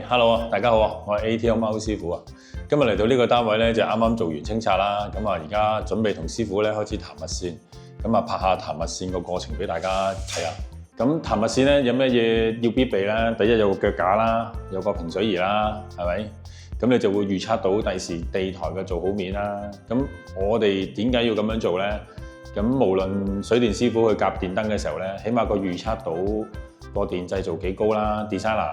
Hello 啊，大家好啊，我係 ATM 歐師傅啊。今日嚟到呢個單位咧，就啱啱做完清拆啦。咁啊，而家準備同師傅咧開始彈物線。咁啊，拍下彈物線個過程俾大家睇下。咁彈物線咧有咩嘢要必備咧？第一有個腳架啦，有個平水儀啦，係咪？咁你就會預測到第時地台嘅做好面啦。咁我哋點解要咁樣做咧？咁無論水電師傅去夾電燈嘅時候咧，起碼佢預測到個電掣做幾高啦 ，designer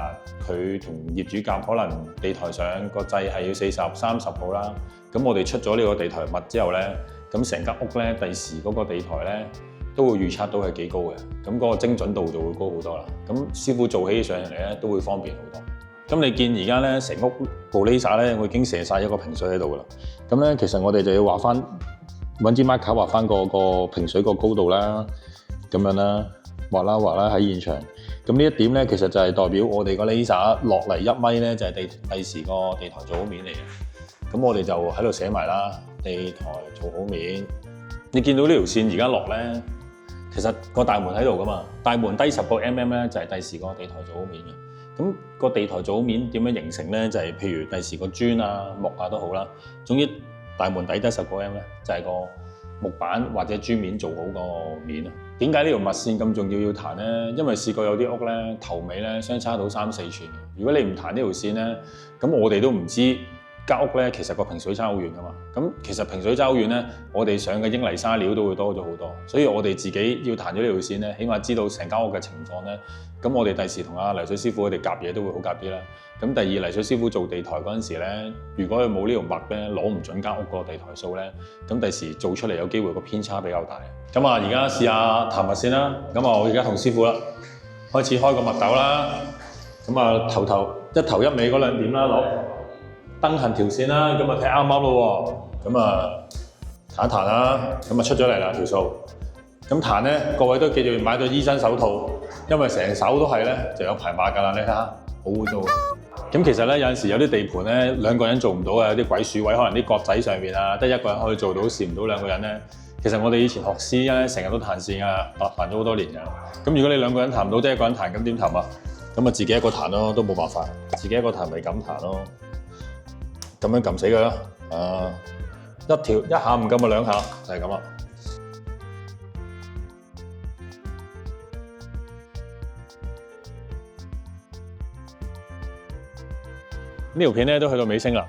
佢同業主夾可能地台上個掣係要40、30號啦。咁我哋出咗呢個地台物之後咧，咁成間屋咧第時嗰個地台咧都會預測到係幾高嘅，咁嗰個精準度就會高好多啦。咁師傅做起上嚟咧都會方便好多。咁你見而家咧成屋部 laser 咧，我已經射晒一個平水喺度噶啦。咁咧其實我哋就要畫翻揾支 marker 畫翻個平水個高度啦，咁樣啦，畫啦喺現場。咁呢一點咧，其實就係代表我哋個 laser 落嚟1米咧，就係第時個地台做好面嚟嘅。咁我哋就喺度寫埋啦，地台做好面。你見到呢條線而家落咧，其實個大門喺度噶嘛，大門低10個 mm 咧，就係第時個地台做好面嘅。咁個地台做好面點樣形成咧？就係譬如第時個磚啊、木啊都好啦，總之大門底低10個 mm 咧，就係個木板或者磚面做好個面啊。點解呢條物線咁重要彈咧？因為試過有啲屋咧頭尾咧相差到3、4寸嘅。如果你唔彈呢條線咧，咁我哋都唔知間屋咧其實個平水差好遠噶嘛。咁其實平水差好遠咧，我哋上嘅英泥沙料都會多咗好多。所以我哋自己要彈咗呢條線咧，起碼知道成間屋嘅情況咧。咁我哋第時同阿泥水師傅佢哋夾嘢都會好夾啲啦。咁第二泥水師傅做地台嗰陣時咧，如果佢冇呢條脈咧，攞唔準間屋個地台數咧，咁第時做出嚟有機會個偏差比較大。咁啊，而家試下彈物先啦。咁啊，我而家同師傅啦，開始開個脈斗啦。咁啊，一頭一尾嗰兩點啦，攞燈痕條線啦。咁啊，睇啱啱咯喎。咁啊，彈一彈啦。咁啊，出咗嚟啦條數。咁彈咧，各位都記住買咗醫生手套，因為成手都係咧，就有排抹㗎啦。你睇下，好污糟。咁其實咧有陣時有啲地盤咧2個人做唔到啊，有啲鬼鼠位，可能啲角仔上面啊，得1個人可以做到，試唔到2個人咧。其實我哋以前學師咧成日都彈線啊，彈咗好多年㗎。咁如果你2個人彈唔到，即係1個人彈，咁點彈啊？咁啊自己一個彈咯，都冇辦法。自己一個彈咪咁彈咯，咁樣撳死佢啦。一下唔撳啊2下，就係咁啦。呢條片咧都去到尾聲啦。呢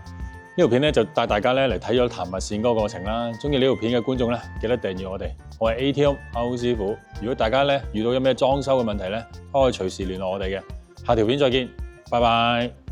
條片咧就帶大家咧嚟睇咗彈物線嗰個過程啦。中意呢條片嘅觀眾咧，記得訂閱我哋。我係 ATM 歐師傅。如果大家咧遇到有咩裝修嘅問題咧，可以隨時聯絡我哋嘅。下條片再見，拜拜。